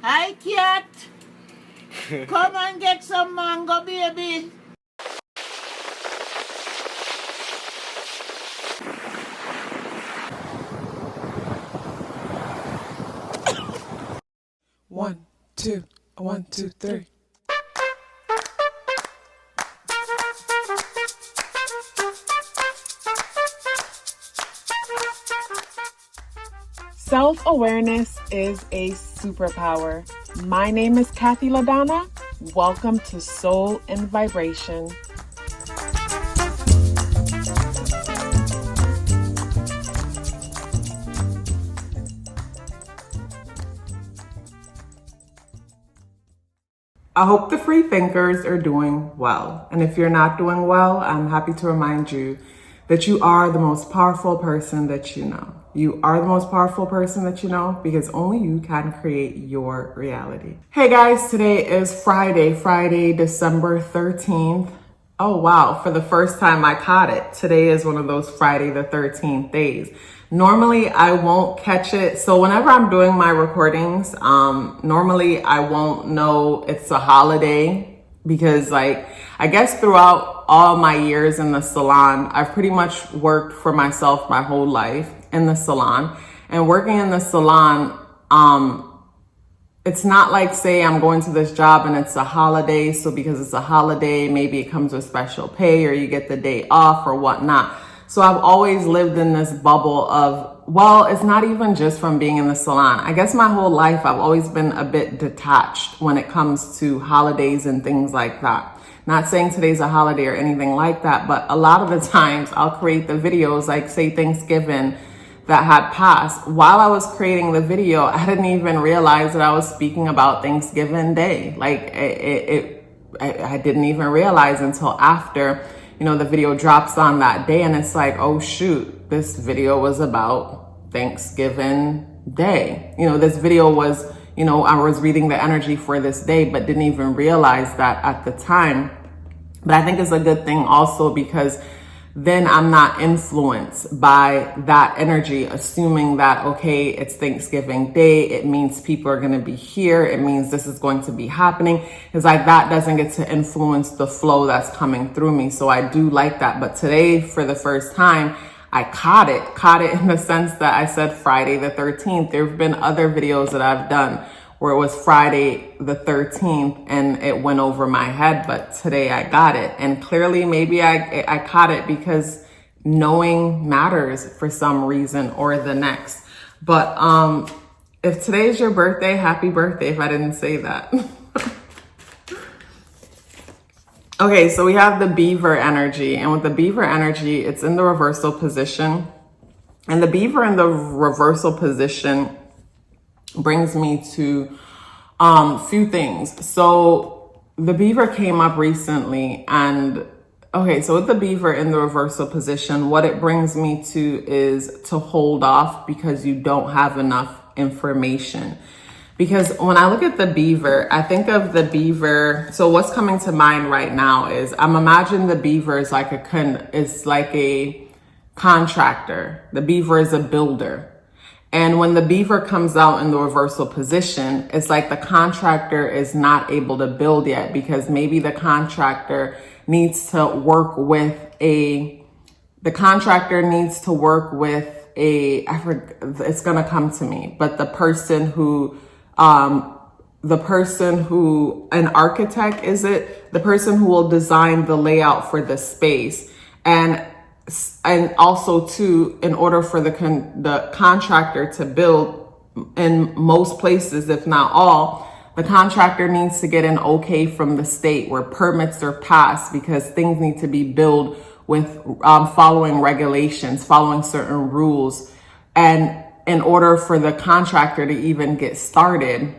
Hi, cat. Come and get some mango, baby. One, two, 1, 2, 3. Self-awareness is a superpower. My name is KathyLaDonna. Welcome to Soul and Vibration. I hope the free thinkers are doing well. And if you're not doing well, I'm happy to remind you that you are the most powerful person that you know. You are the most powerful person that you know because only you can create your reality. Hey guys, today is Friday, December 13th. Oh wow, for the first time I caught it. Today is one of those Friday the 13th days. Normally I won't catch it. So whenever I'm doing my recordings, normally I won't know it's a holiday because I guess throughout all my years in the salon, I've pretty much worked for myself my whole life in the salon. And working in the salon, it's not like, say, I'm going to this job and it's a holiday. So because it's a holiday, maybe it comes with special pay or you get the day off or whatnot. So I've always lived in this bubble of, well, it's not even just from being in the salon. I guess my whole life, I've always been a bit detached when it comes to holidays and things like that. Not saying today's a holiday or anything like that, but a lot of the times I'll create the videos, like say Thanksgiving that had passed. While I was creating the video, I didn't even realize that I was speaking about Thanksgiving Day. Like I didn't even realize until after, the video drops on that day and it's like, oh shoot, this video was about Thanksgiving Day. This video was, I was reading the energy for this day, but didn't even realize that at the time. But I think it's a good thing also because then I'm not influenced by that energy, assuming that, okay, it's Thanksgiving Day. It means people are going to be here. It means this is going to be happening. It's like that doesn't get to influence the flow that's coming through me. So I do like that. But today, for the first time, I caught it in the sense that I said Friday the 13th. There have been other videos that I've done where it was Friday the 13th and it went over my head, but today I got it. And clearly maybe I caught it because knowing matters for some reason or the next. But if today's your birthday, happy birthday if I didn't say that. Okay, so we have the beaver energy, and with the beaver energy, it's in the reversal position. And the beaver in the reversal position brings me to few things. So the beaver came up recently, and okay, so with the beaver in the reversal position, what it brings me to is to hold off because you don't have enough information. Because when I look at the beaver, I think of the beaver. So what's coming to mind right now is I'm imagining the beaver is like a contractor. The beaver is a builder. And when the beaver comes out in the reversal position, it's like the contractor is not able to build yet because maybe the contractor needs to work with it's going to come to me, but the person who, an architect, is it? The person who will design the layout for the space. And also too, in order for the contractor to build, in most places, if not all, the contractor needs to get an okay from the state where permits are passed because things need to be built with following regulations, following certain rules. And in order for the contractor to even get started,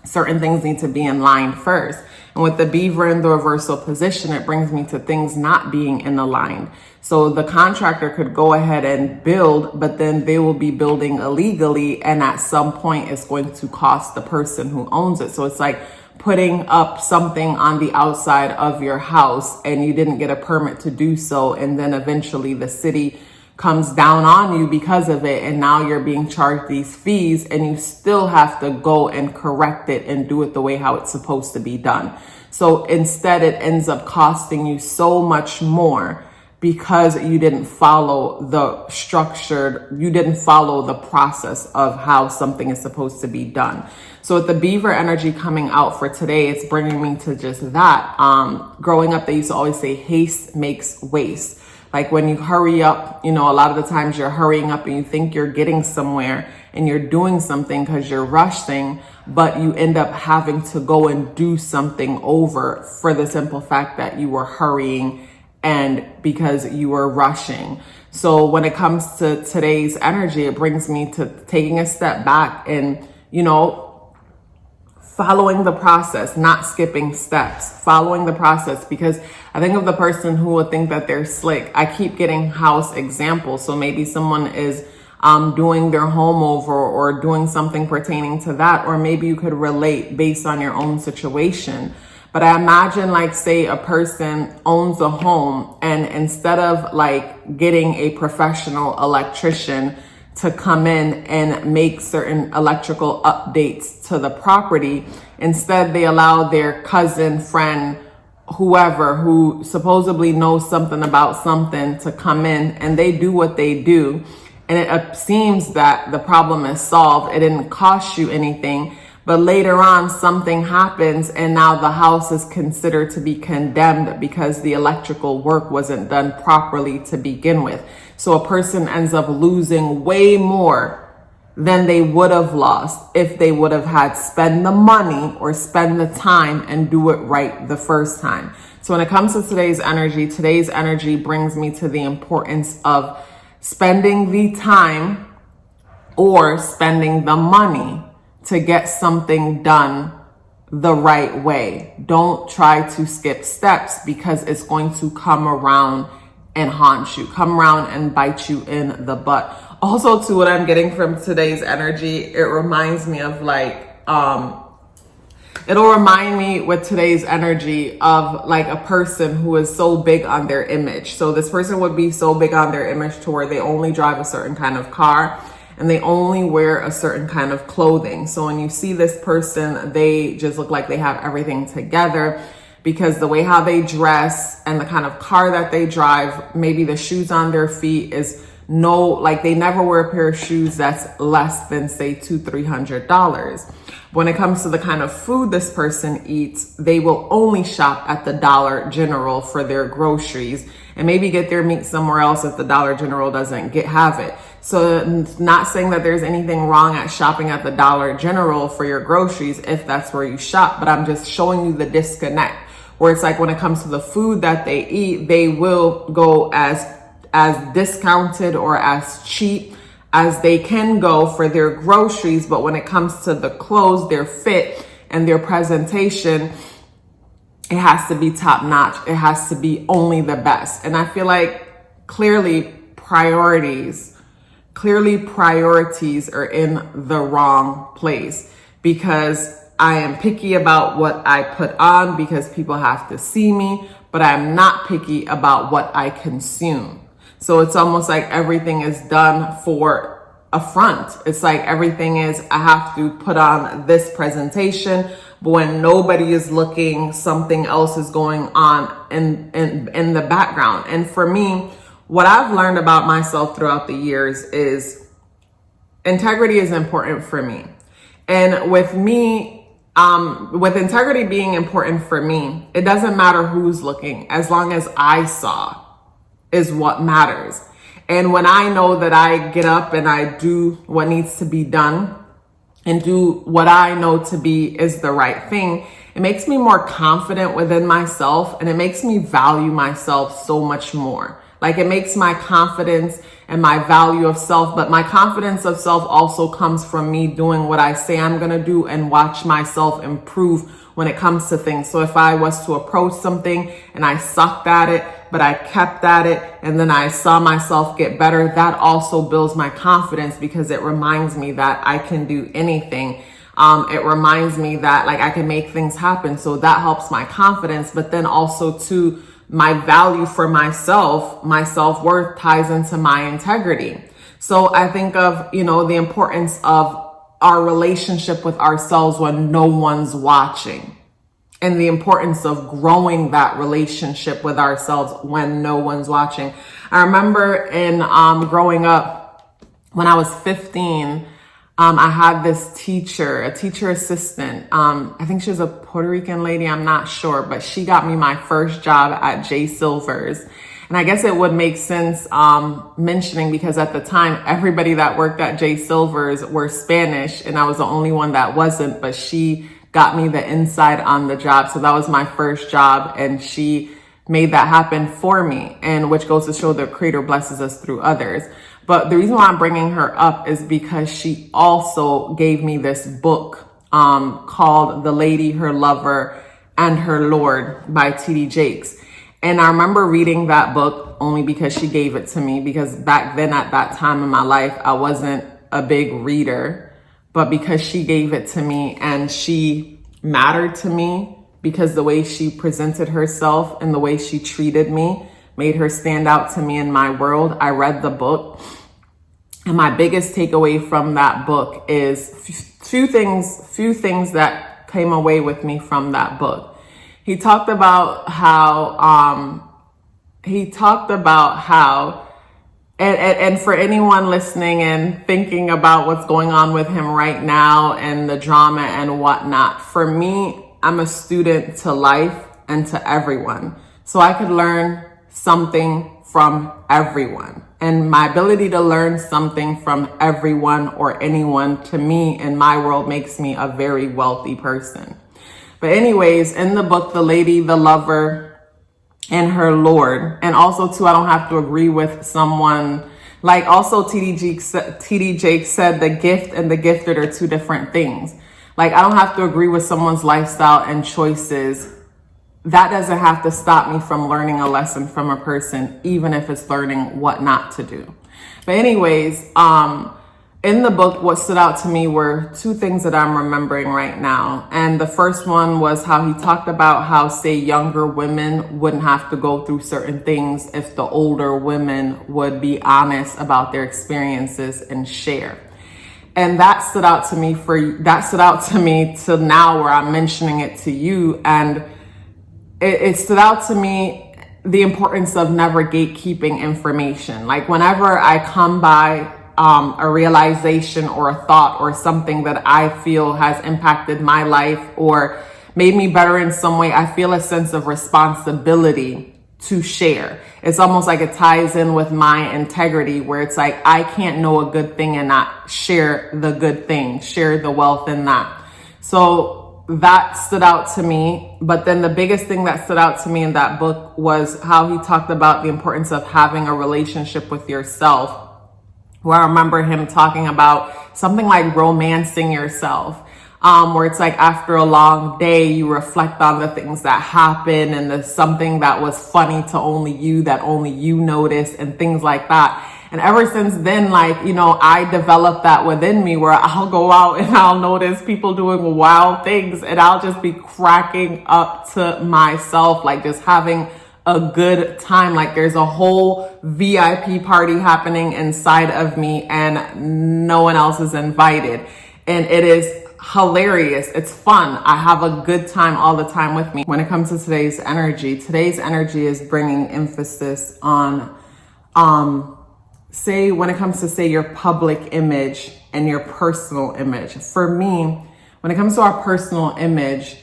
certain things need to be in line first. And with the beaver in the reversal position, it brings me to things not being in line. So the contractor could go ahead and build, but then they will be building illegally. And at some point, it's going to cost the person who owns it. So it's like putting up something on the outside of your house and you didn't get a permit to do so. And then eventually the city comes down on you because of it, and now you're being charged these fees, and you still have to go and correct it and do it the way how it's supposed to be done. So instead, it ends up costing you so much more because you didn't follow you didn't follow the process of how something is supposed to be done. So with the beaver energy coming out for today, it's bringing me to just that. Growing up, they used to always say haste makes waste. Like when you hurry up, a lot of the times you're hurrying up and you think you're getting somewhere and you're doing something because you're rushing, but you end up having to go and do something over for the simple fact that you were hurrying and because you were rushing. So when it comes to today's energy, it brings me to taking a step back and, following the process, not skipping steps, following the process. Because I think of the person who would think that they're slick. I keep getting house examples. So maybe someone is doing their home over or doing something pertaining to that, or maybe you could relate based on your own situation. But I imagine, like, say a person owns a home, and instead of like getting a professional electrician to come in and make certain electrical updates to the property, instead they allow their cousin, friend, whoever who supposedly knows something about something to come in, and they do what they do. And it seems that the problem is solved. It didn't cost you anything. But later on, something happens, and now the house is considered to be condemned because the electrical work wasn't done properly to begin with. So a person ends up losing way more than they would have lost if they would have had spend the money or spend the time and do it right the first time. So when it comes to today's energy brings me to the importance of spending the time or spending the money to get something done the right way. Don't try to skip steps because it's going to come around and haunt you, come around and bite you in the butt. Also, to what I'm getting from today's energy, it reminds me of it'll remind me with today's energy of like a person who is so big on their image. So this person would be so big on their image to where they only drive a certain kind of car and they only wear a certain kind of clothing. So when you see this person, they just look like they have everything together because the way how they dress and the kind of car that they drive, maybe the shoes on their feet is they never wear a pair of shoes that's less than say $200-300. When it comes to the kind of food this person eats, they will only shop at the Dollar General for their groceries and maybe get their meat somewhere else if the Dollar General doesn't have it. So not saying that there's anything wrong at shopping at the Dollar General for your groceries if that's where you shop, but I'm just showing you the disconnect where it's like when it comes to the food that they eat, they will go as discounted or as cheap as they can go for their groceries. But when it comes to the clothes, their fit and their presentation, it has to be top notch. It has to be only the best. And I feel like clearly priorities are in the wrong place because I am picky about what I put on because people have to see me, but I'm not picky about what I consume. So it's almost like everything is done for a front. It's like everything is, I have to put on this presentation, but when nobody is looking, something else is going on in the background. And for me, what I've learned about myself throughout the years is integrity is important for me. And with me, with integrity being important for me, it doesn't matter who's looking, as long as I saw is what matters. And when I know that I get up and I do what needs to be done and do what I know to be is the right thing, it makes me more confident within myself and it makes me value myself so much more. Like it makes my confidence and my value of self, but my confidence of self also comes from me doing what I say I'm gonna do and watch myself improve when it comes to things. So if I was to approach something and I sucked at it, but I kept at it and then I saw myself get better, that also builds my confidence because it reminds me that I can do anything. It reminds me that like I can make things happen. So that helps my confidence, but then also too, my value for myself, my self-worth ties into my integrity. So I think of, the importance of our relationship with ourselves when no one's watching, and the importance of growing that relationship with ourselves when no one's watching. I remember in growing up, when I was 15, I had this teacher, a teacher assistant. I think she was a Puerto Rican lady, I'm not sure, but she got me my first job at J. Silver's. And I guess it would make sense mentioning, because at the time, everybody that worked at J. Silver's were Spanish, and I was the only one that wasn't, but she got me the inside on the job. So that was my first job, and she made that happen for me, and which goes to show the Creator blesses us through others. But the reason why I'm bringing her up is because she also gave me this book called The Lady, Her Lover, and Her Lord by T.D. Jakes. And I remember reading that book only because she gave it to me, because back then at that time in my life, I wasn't a big reader, but because she gave it to me and she mattered to me, because the way she presented herself and the way she treated me made her stand out to me in my world. I read the book, and my biggest takeaway from that book is few things that came away with me from that book. He talked about how, and for anyone listening and thinking about what's going on with him right now and the drama and whatnot, for me, I'm a student to life and to everyone. So I could learn something from everyone. And my ability to learn something from everyone or anyone, to me, in my world, makes me a very wealthy person. But anyways, in the book, The Lady, the Lover, and Her Lord, and also too, I don't have to agree with someone, like also T.D. Jakes said the gift and the gifted are two different things. Like, I don't have to agree with someone's lifestyle and choices. That doesn't have to stop me from learning a lesson from a person, even if it's learning what not to do. But anyways, in the book, what stood out to me were two things that I'm remembering right now. And the first one was how he talked about how, say, younger women wouldn't have to go through certain things if the older women would be honest about their experiences and share. And that stood out to me to now, where I'm mentioning it to you. And it stood out to me the importance of never gatekeeping information. Like, whenever I come by a realization or a thought or something that I feel has impacted my life or made me better in some way, I feel a sense of responsibility to share. It's almost like it ties in with my integrity, where it's like, I can't know a good thing and not share the good thing, share the wealth in that. So that stood out to me. But then the biggest thing that stood out to me in that book was how he talked about the importance of having a relationship with yourself, where I remember him talking about something like romancing yourself, where it's like after a long day, you reflect on the things that happen and the something that was funny to only you, that only you noticed, and things like that. And ever since then, I developed that within me, where I'll go out and I'll notice people doing wild things, and I'll just be cracking up to myself, like just having a good time. Like, there's a whole VIP party happening inside of me and no one else is invited. And it is hilarious. It's fun. I have a good time all the time with me. When it comes to today's energy is bringing emphasis on, when it comes to your public image and your personal image. For me, when it comes to our personal image,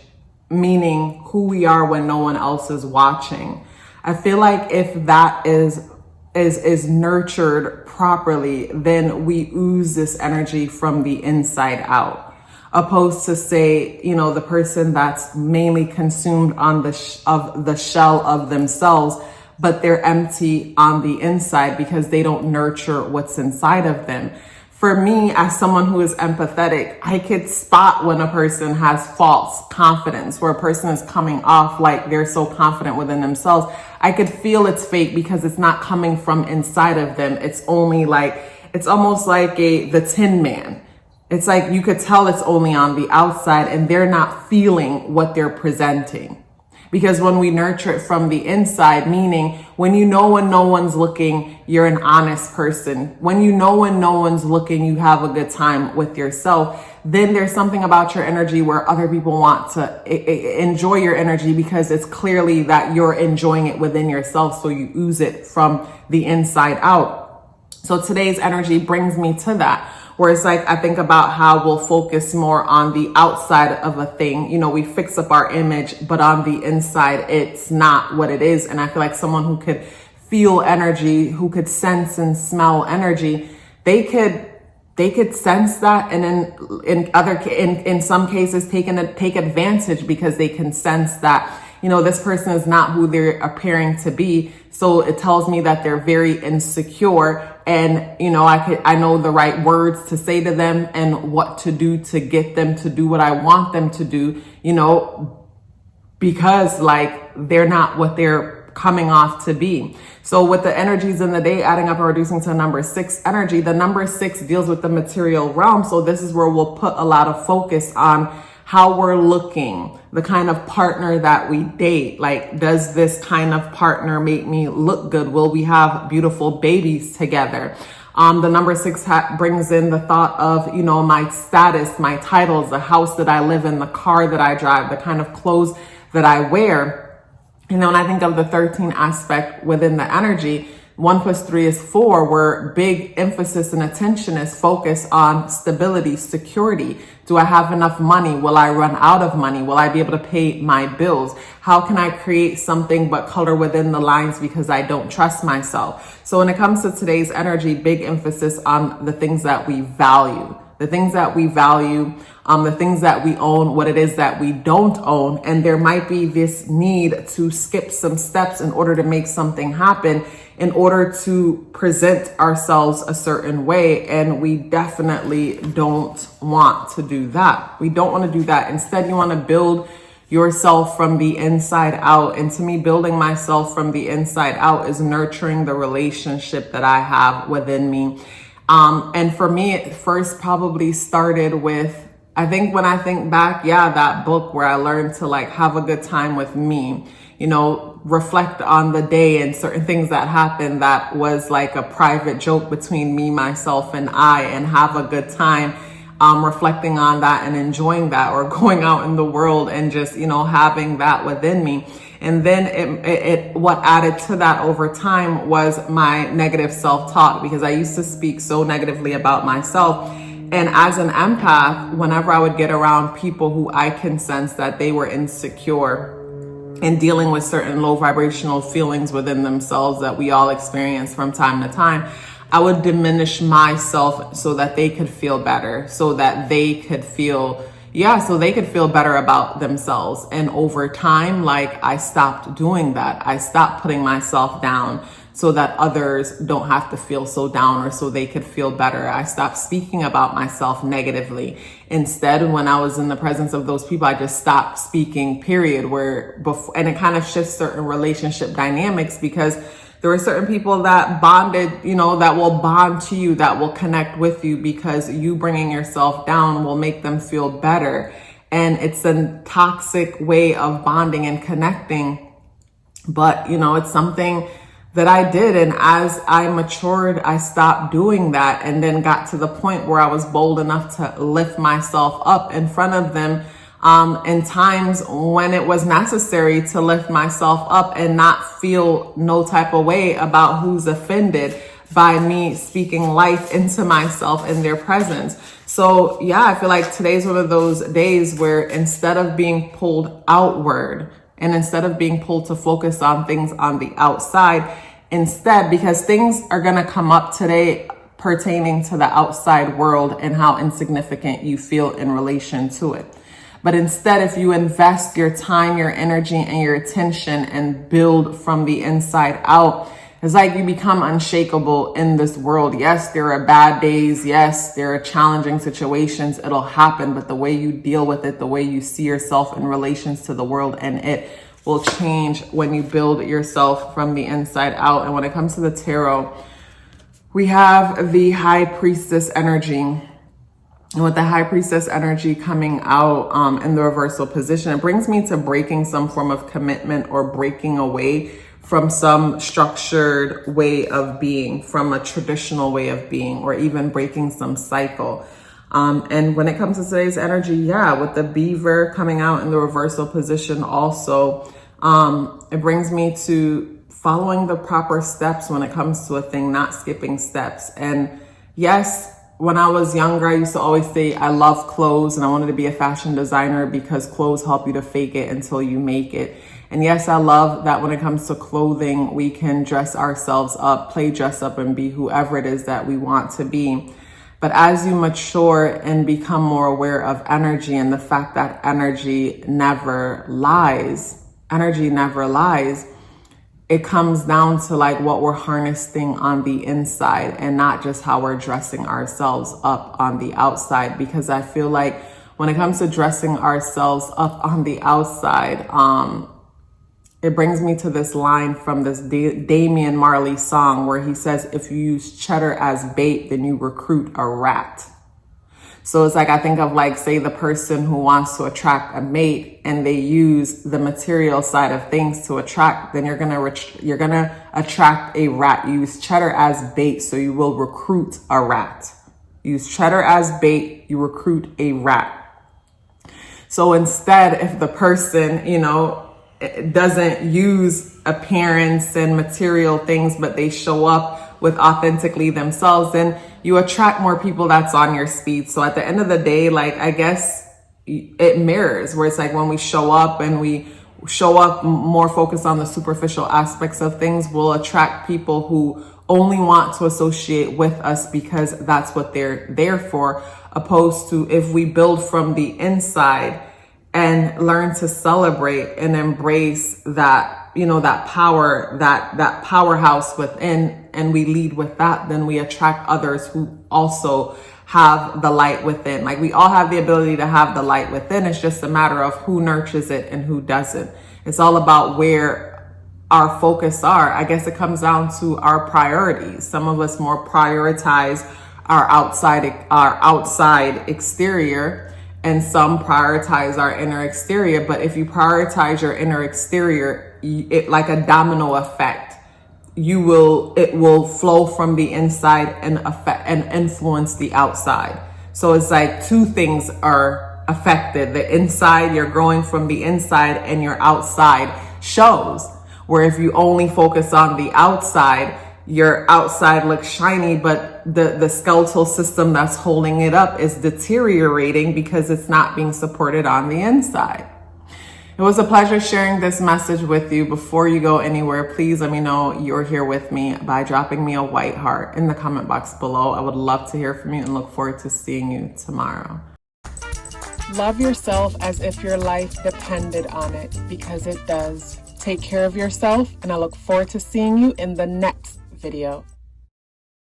meaning who we are when no one else is watching, I feel like if that is nurtured properly, then we ooze this energy from the inside out, opposed to the person that's mainly consumed on the shell of themselves, but they're empty on the inside because they don't nurture what's inside of them. For me, as someone who is empathetic, I could spot when a person has false confidence, where a person is coming off like they're so confident within themselves. I could feel it's fake because it's not coming from inside of them. It's only it's almost like the Tin Man. It's like you could tell it's only on the outside and they're not feeling what they're presenting. Because when we nurture it from the inside, meaning when you know when no one's looking, you're an honest person. When you know when no one's looking, you have a good time with yourself. Then there's something about your energy where other people want to enjoy your energy because it's clearly that you're enjoying it within yourself. So you ooze it from the inside out. So today's energy brings me to that, where it's like, I think about how we'll focus more on the outside of a thing. You know, we fix up our image, but on the inside, it's not what it is. And I feel like someone who could feel energy, who could sense and smell energy, they could sense that, and in some cases take advantage because they can sense that, you know, this person is not who they're appearing to be. So it tells me that they're very insecure, and, you know, I know the right words to say to them and what to do to get them to do what I want them to do, you know, because like they're not what they're coming off to be. So with the energies in the day adding up and reducing to number 6 energy, the number 6 deals with the material realm. So this is where we'll put a lot of focus on how we're looking, the kind of partner that we date. Like, does this kind of partner make me look good? Will we have beautiful babies together? The number 6 brings in the thought of, you know, my status, my titles, the house that I live in, the car that I drive, the kind of clothes that I wear. And then when I think of the 13 aspect within the energy, 1 + 3 is 4, where big emphasis and attention is focused on stability, security. Do I have enough money? Will I run out of money? Will I be able to pay my bills? How can I create something but color within the lines because I don't trust myself? So when it comes to today's energy, big emphasis on the things that we value. The things that we value, the things that we own, what it is that we don't own. And there might be this need to skip some steps in order to make something happen, in order to present ourselves a certain way. And we definitely don't want to do that. We don't want to do that. Instead, you want to build yourself from the inside out. And to me, building myself from the inside out is nurturing the relationship that I have within me. And for me, it first probably started with, I think when I think back, that book where I learned to like have a good time with me, you know, reflect on the day and certain things that happened that was like a private joke between me, myself, and I, and have a good time, reflecting on that and enjoying that, or going out in the world and just, you know, having that within me. And then what added to that over time was my negative self-talk, because I used to speak so negatively about myself. And as an empath, whenever I would get around people who I can sense that they were insecure and dealing with certain low vibrational feelings within themselves that we all experience from time to time, I would diminish myself so that they could feel better, so that they could feel better about themselves. And over time, like, I stopped doing that. I stopped putting myself down so that others don't have to feel so down, or so they could feel better. I stopped speaking about myself negatively. Instead, when I was in the presence of those people, I just stopped speaking, period. And it kind of shifts certain relationship dynamics, because there are certain people that bonded, you know, that will bond to you, that will connect with you, because you bringing yourself down will make them feel better. And it's a toxic way of bonding and connecting. But, you know, it's something that I did. And as I matured, I stopped doing that, and then got to the point where I was bold enough to lift myself up in front of them, in times when it was necessary to lift myself up and not feel no type of way about who's offended by me speaking life into myself in their presence. So I feel like today's one of those days where, instead of being pulled outward, and instead of being pulled to focus on things on the outside, instead, because things are going to come up today pertaining to the outside world and how insignificant you feel in relation to it. But instead, if you invest your time, your energy, and your attention and build from the inside out, it's like you become unshakable in this world. Yes, there are bad days. Yes, there are challenging situations. It'll happen. But the way you deal with it, the way you see yourself in relations to the world and it, will change when you build yourself from the inside out. And when it comes to the tarot, we have the High Priestess energy. And with the High Priestess energy coming out in the reversal position, it brings me to breaking some form of commitment or breaking away from some structured way of being, from a traditional way of being, or even breaking some cycle. And when it comes to today's energy, yeah, with the beaver coming out in the reversal position also, it brings me to following the proper steps when it comes to a thing, not skipping steps. And yes, when I was younger, I used to always say I love clothes and I wanted to be a fashion designer because clothes help you to fake it until you make it. And yes, I love that when it comes to clothing, we can dress ourselves up, play dress up, and be whoever it is that we want to be. But as you mature and become more aware of energy and the fact that energy never lies, it comes down to like what we're harnessing on the inside and not just how we're dressing ourselves up on the outside. Because I feel like when it comes to dressing ourselves up on the outside, it brings me to this line from this Damian Marley song where he says, if you use cheddar as bait, then you recruit a rat. So it's like, I think of like, say the person who wants to attract a mate and they use the material side of things to attract, then you're going to attract a rat. You use cheddar as bait, so you will recruit a rat. Use cheddar as bait, you recruit a rat. So instead, if the person, doesn't use appearance and material things, but they show up with authentically themselves, then you attract more people that's on your speed. So at the end of the day, like, I guess it mirrors where it's like when we show up and we show up more focused on the superficial aspects of things, we'll attract people who only want to associate with us because that's what they're there for, opposed to if we build from the inside and learn to celebrate and embrace that, that power, that powerhouse within, and we lead with that, then we attract others who also have the light within. Like, we all have the ability to have the light within. It's just a matter of who nurtures it and who doesn't. It's all about where our focus are. I guess it comes down to our priorities. Some of us more prioritize our outside exterior, and some prioritize our inner exterior. But if you prioritize your inner exterior, it like a domino effect. It will flow from the inside and affect and influence the outside. So it's like two things are affected. The inside, you're growing from the inside, and your outside shows. Where if you only focus on the outside, your outside looks shiny, but the skeletal system that's holding it up is deteriorating because it's not being supported on the inside. It was a pleasure sharing this message with you. Before you go anywhere, please let me know you're here with me by dropping me a white heart in the comment box below. I would love to hear from you and look forward to seeing you tomorrow. Love yourself as if your life depended on it, because it does. Take care of yourself, and I look forward to seeing you in the next video.